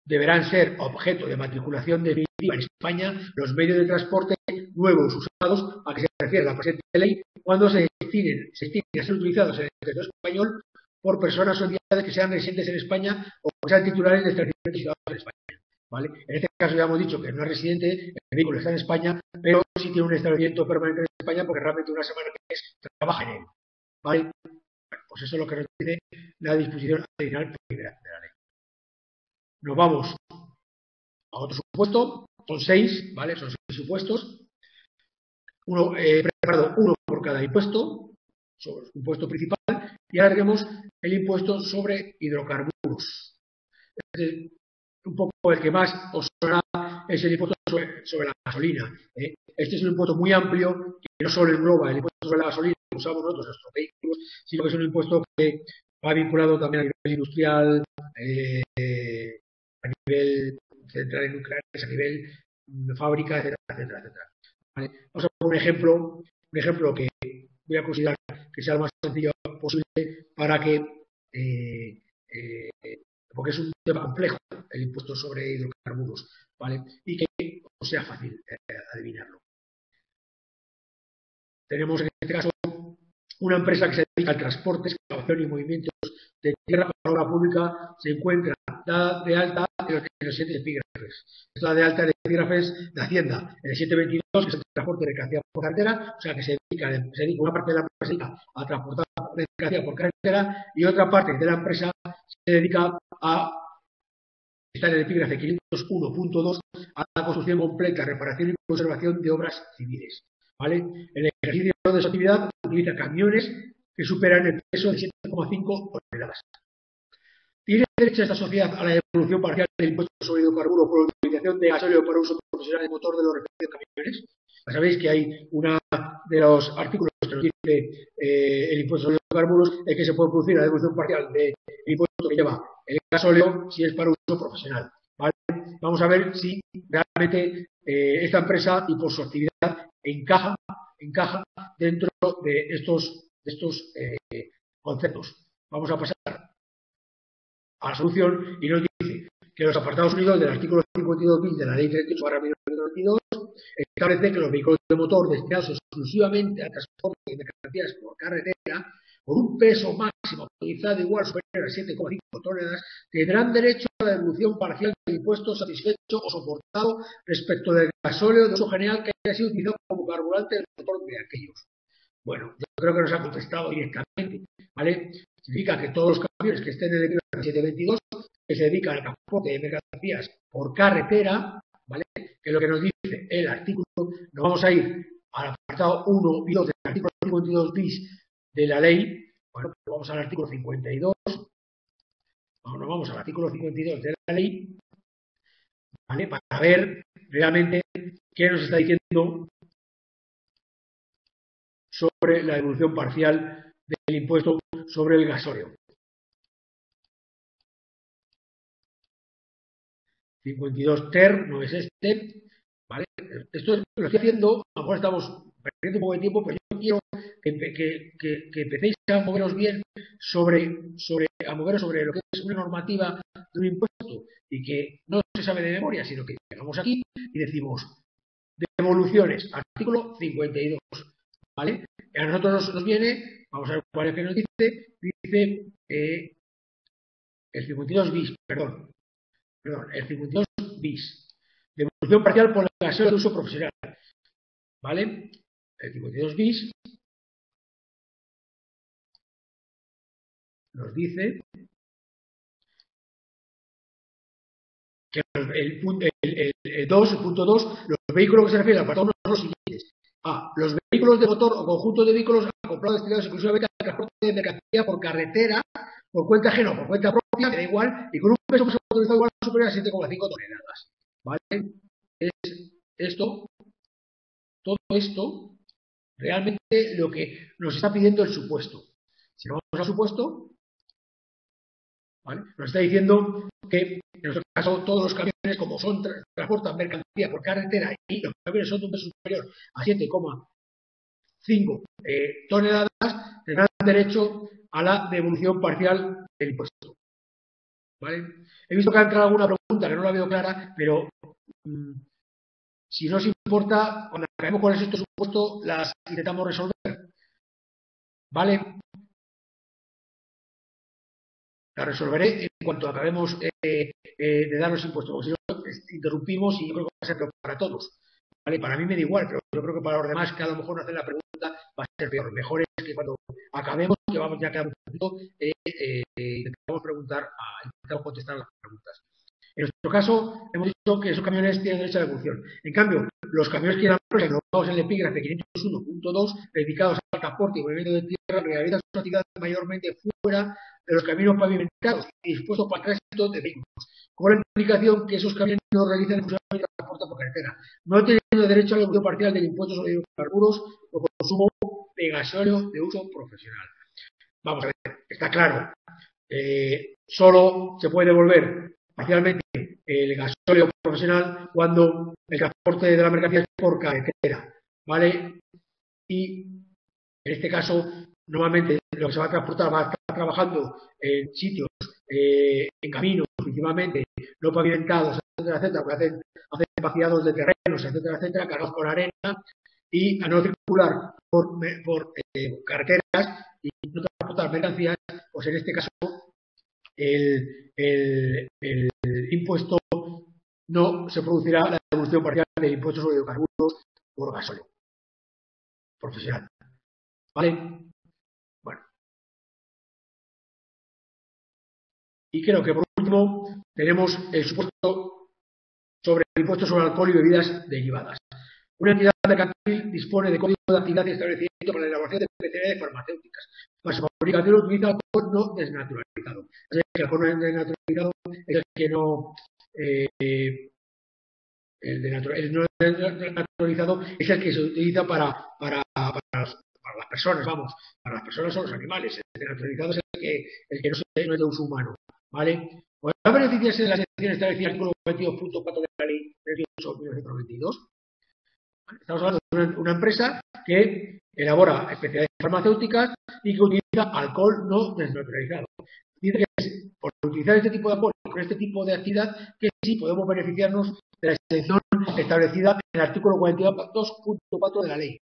deberán ser objeto de matriculación definitiva en España los medios de transporte nuevos usados a que se refiere la presente ley cuando se destinen a ser utilizados en el territorio español por personas o entidades que sean residentes en España o que sean titulares de establecimientos situados en España. ¿Vale? En este caso ya hemos dicho que no es residente, el vehículo está en España, pero sí tiene un establecimiento permanente en España porque realmente una semana que trabaja en él. ¿Vale? Bueno, pues eso es lo que nos dice la disposición adicional primera de la ley. Nos vamos a otro supuesto, son 6, ¿vale? Son 6 supuestos. He preparado uno por cada impuesto, sobre el impuesto principal, y ahora tenemos el impuesto sobre hidrocarburos. Un poco el que más os sonará es el impuesto sobre la gasolina. Este es un impuesto muy amplio que no solo engloba el impuesto sobre la gasolina que usamos nosotros en nuestros vehículos, sino que es un impuesto que va vinculado también a nivel industrial, a nivel centrales nucleares a nivel fábrica, etcétera, etcétera, etcétera. ¿Vale? Vamos a poner un ejemplo que voy a considerar que sea lo más sencillo posible para que, porque es un tema complejo, el impuesto sobre hidrocarburos, ¿vale? Y que no sea fácil adivinarlo. Tenemos en este caso una empresa que se dedica al transporte, excavación y movimientos de tierra para obra pública, se encuentra dada de alta en los siguientes epígrafes. Está de alta en epígrafes de Hacienda, en el 722, que es el transporte de mercancía por carretera, o sea que se dedica una parte de la empresa a transportar mercancía por carretera y otra parte de la empresa se dedica a está en el epígrafe 501.2 a la construcción completa, reparación y conservación de obras civiles. ¿Vale? En el ejercicio de esa actividad utiliza camiones que superan el peso de 7,5 toneladas. ¿Tiene derecho esta sociedad a la devolución parcial del impuesto sobre hidrocarburos por utilización de gasóleo para uso profesional de motor de los referidos camiones? Ya sabéis que hay uno de los artículos que nos dice el impuesto sobre hidrocarburos es que se puede producir la devolución parcial del impuesto que lleva el gasóleo si es para uso profesional. ¿Vale? Vamos a ver si realmente esta empresa y por su actividad encaja dentro de estos conceptos. Vamos a pasar a la solución y nos dice que los apartados unidos del artículo 52 bis de la ley 38/1992 establece que los vehículos de motor destinados exclusivamente al transporte de mercancías por carretera por un peso máximo autorizado igual superior a 7,5 toneladas tendrán derecho a la devolución parcial del impuesto satisfecho o soportado respecto del gasóleo de uso general que haya sido utilizado como carburante del motor de aquellos. Bueno, yo creo que nos ha contestado directamente, ¿vale? Significa que todos los camiones que estén en el 722 que se dedican al transporte de mercancías por carretera, ¿vale? Que es lo que nos dice el artículo, nos vamos a ir al apartado 1 y 2 del artículo 52 bis de la ley. Bueno, pues vamos al artículo 52. Nos vamos al artículo 52 de la ley, ¿vale? Para ver realmente qué nos está diciendo sobre la devolución parcial del impuesto sobre el gasóleo. 52 ter, no es este, ¿vale? Esto lo estoy haciendo, a lo mejor estamos perdiendo un poco de tiempo, pero yo quiero que empecéis a moveros bien sobre lo que es una normativa de un impuesto y que no se sabe de memoria, sino que llegamos aquí y decimos devoluciones, artículo 52, ¿vale? A nosotros nos viene, vamos a ver cuál es que nos dice el 52 bis, perdón, el 52 bis. Devolución parcial por el gasóleo de uso profesional. ¿Vale? El 52 bis nos dice que el punto 2, los vehículos que se refieren al apartado 1 son los siguientes. A. Los vehículos de motor o conjunto de vehículos acoplados destinados exclusivamente al transporte de mercancía por carretera, por cuenta ajena o por cuenta propia, me da igual, y con un peso autorizado igual superior a 7,5 toneladas. ¿Vale? Todo esto, realmente lo que nos está pidiendo el supuesto. Si no vamos al supuesto, ¿vale? Nos está diciendo que, en nuestro caso, todos los camiones, como son transportan mercancía por carretera y los camiones son de un peso superior a 7,5 toneladas, tendrán derecho a la devolución parcial del impuesto. ¿Vale? He visto que ha entrado alguna pregunta que no la veo clara, pero si no os importa, cuando acabemos con estos supuestos, las intentamos resolver. ¿Vale? La resolveré en cuanto acabemos de dar los impuestos. Porque si no, interrumpimos y yo creo que va a ser peor para todos. ¿Vale? Para mí me da igual, pero yo creo que para los demás, que a lo mejor no hacen la pregunta, va a ser peor. Mejor es que cuando acabemos, que vamos ya a quedar un poquito, intentamos contestar las preguntas. En nuestro caso, hemos dicho que esos camiones tienen derecho a devolución. En cambio, los camiones que la empresa englobados en el epígrafe 501.2, dedicados al transporte y movimiento de tierra, realizan su actividad mayormente fuera de los caminos pavimentados y dispuestos para el tránsito de vehículos, con la implicación que esos camiones no realizan exclusivamente transporte por carretera, no teniendo derecho a la devolución parcial del impuesto sobre hidrocarburos o consumo de gasóleo de uso profesional. Vamos a ver, está claro. Solo se puede devolver parcialmente el gasóleo profesional cuando el transporte de la mercancía es por carretera, ¿vale? Y en este caso, normalmente lo que se va a transportar va a estar trabajando en sitios, en caminos principalmente, no pavimentados, etcétera, etcétera, porque hacen vaciados de terrenos, etcétera, etcétera, cargados con arena, y a no circular por carreteras y no transportar mercancías, pues en este caso el impuesto no se producirá la devolución parcial del impuesto sobre hidrocarburos por gasóleo profesional. ¿Vale? Bueno. Y creo que por último tenemos el supuesto sobre el impuesto sobre alcohol y bebidas derivadas. Una entidad mercantil dispone de código de actividad y establecimiento para la elaboración de especialidades farmacéuticas. Para su fabricación utiliza alcohol no desnaturalizado. El alcohol no desnaturalizado es el que no... el no naturalizado es el que se utiliza para las personas, vamos, para las personas o los animales. El naturalizado es el que no es de uso humano, ¿vale? Pues va a beneficiarse de las excepciones establecidas en el artículo 22.4 de la ley 38/1992. Estamos hablando de una empresa que elabora especialidades farmacéuticas y que utiliza alcohol no desnaturalizado. Dice que por utilizar este tipo de alcohol con este tipo de actividad que sí podemos beneficiarnos de la excepción establecida en el artículo 42.4 de la ley.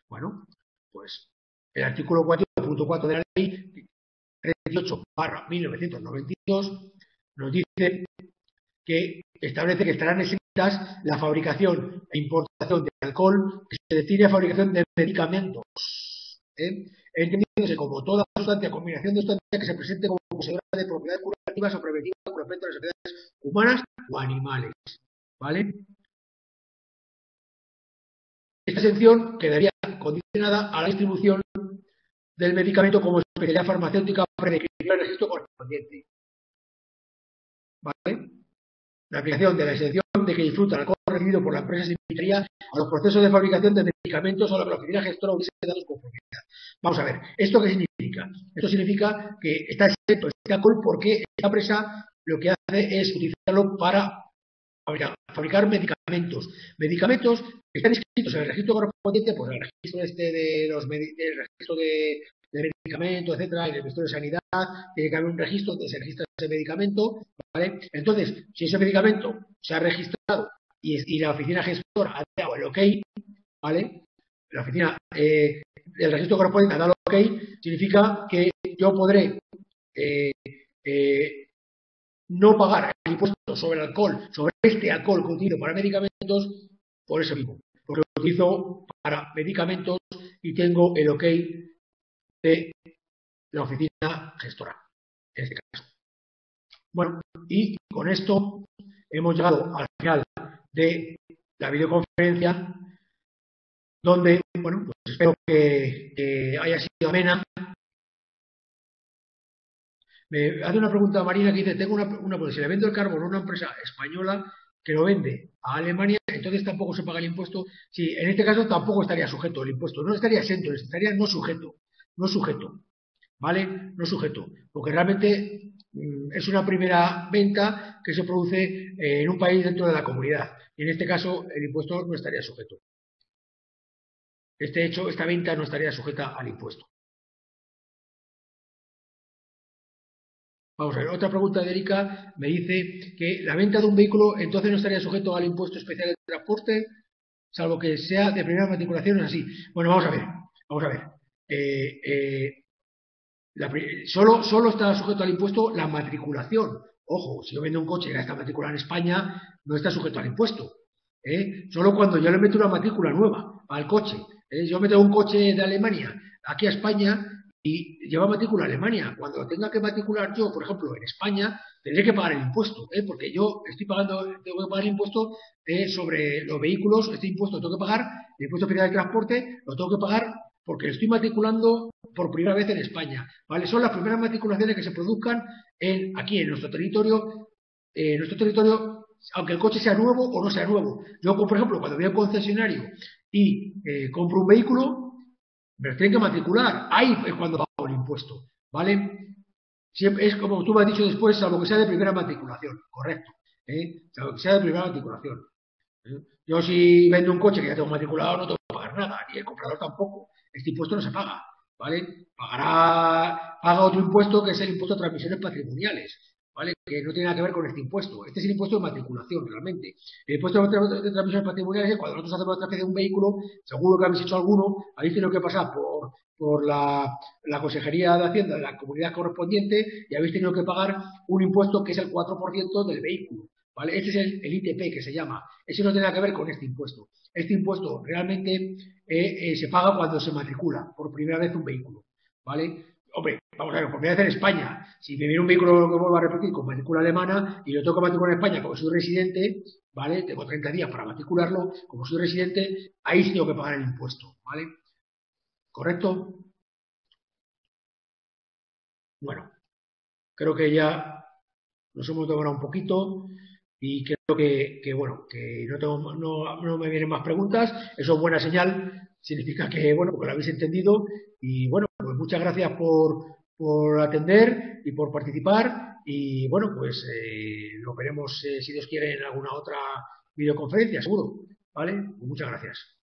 Bueno, pues el artículo 42.4 de la ley 38/1992 nos dice que establece que estarán exentas la fabricación e importación de alcohol que se destine a fabricación de medicamentos, entendiéndose como toda sustancia, combinación de sustancias que se presente como poseedora de propiedades curativas o preventivas con respecto a las enfermedades humanas o animales, ¿vale? Esta exención quedaría condicionada a la distribución del medicamento como especialidad farmacéutica predescrita en el registro correspondiente, ¿vale? La aplicación de la exención de que disfruta el alcohol recibido por la empresa se limitaría a los procesos de fabricación de medicamentos o la oficina gestora hubiese dados conformidad. Vamos a ver, ¿esto qué significa? Esto significa que está exento este alcohol porque esta empresa lo que hace es utilizarlo para fabricar medicamentos. Medicamentos que están inscritos en el registro correspondiente, pues el registro del registro de medicamentos, etcétera, en el Ministerio de Sanidad, tiene que haber un registro donde se registra ese medicamento, ¿vale? Entonces, si ese medicamento se ha registrado y la oficina gestora ha dado el OK, ¿vale? La oficina del registro correspondiente ha dado el OK, significa que yo podré no pagar el impuesto sobre el alcohol, sobre este alcohol que utilizo para medicamentos, por eso mismo, porque lo utilizo para medicamentos y tengo el OK de la oficina gestora, en este caso. Bueno, y con esto hemos llegado al final de la videoconferencia, donde, bueno, pues espero que haya sido amena. Me hace una pregunta Marina que dice, tengo pues si le vendo el carbón a una empresa española que lo vende a Alemania, entonces tampoco se paga el impuesto. Sí, en este caso tampoco estaría sujeto al impuesto, no estaría exento, estaría no sujeto, ¿vale? No sujeto, porque realmente es una primera venta que se produce en un país dentro de la comunidad, y en este caso el impuesto no estaría sujeto. Esta venta no estaría sujeta al impuesto. Vamos a ver, otra pregunta de Erika me dice que la venta de un vehículo entonces no estaría sujeto al impuesto especial de transporte, salvo que sea de primera matriculación o así. Bueno, vamos a ver. Solo está sujeto al impuesto la matriculación. Ojo, si yo vendo un coche que está matriculado en España, no está sujeto al impuesto. Solo cuando yo le meto una matrícula nueva al coche. Yo meto un coche de Alemania aquí a España y lleva matrícula a Alemania. Cuando tenga que matricular yo, por ejemplo, en España, tendré que pagar el impuesto, porque yo tengo que pagar el impuesto sobre los vehículos. Este impuesto lo tengo que pagar, el impuesto especial de transporte lo tengo que pagar porque lo estoy matriculando por primera vez en España, ¿vale? Son las primeras matriculaciones que se produzcan aquí en nuestro territorio, aunque el coche sea nuevo o no sea nuevo. Yo, por ejemplo, cuando voy al concesionario y compro un vehículo, me tienen que matricular. Ahí es cuando pago el impuesto, ¿vale? Siempre es como tú me has dicho después, salvo que sea de primera matriculación, correcto. O sea de primera matriculación. Yo si vendo un coche que ya tengo matriculado no tengo que pagar nada, ni el comprador tampoco. Este impuesto no se paga, ¿vale? Paga otro impuesto que es el impuesto de transmisiones patrimoniales, ¿vale? Que no tiene nada que ver con este impuesto. Este es el impuesto de matriculación, realmente. El impuesto de transmisiones patrimoniales es cuando nosotros hacemos la transferencia de un vehículo, seguro que habéis hecho alguno, habéis tenido que pasar por la Consejería de Hacienda de la comunidad correspondiente y habéis tenido que pagar un impuesto que es el 4% del vehículo. ¿Vale? Este es el ITP que se llama. Eso no tiene nada que ver con este impuesto. Este impuesto realmente se paga cuando se matricula por primera vez un vehículo. ¿Vale? Hombre, vamos a ver, por primera vez en España. Si me viene un vehículo, que vuelvo a repetir, con matrícula alemana y lo tengo que matricular en España como soy residente, ¿vale? Tengo 30 días para matricularlo, como soy residente, ahí sí tengo que pagar el impuesto, ¿vale? ¿Correcto? Bueno, creo que ya nos hemos demorado un poquito y creo bueno, que no me vienen más preguntas. Eso es buena señal, significa que, bueno, que lo habéis entendido y, bueno, pues muchas gracias por atender y por participar y, bueno, pues lo veremos, si Dios quiere, en alguna otra videoconferencia, seguro. ¿Vale? Pues muchas gracias.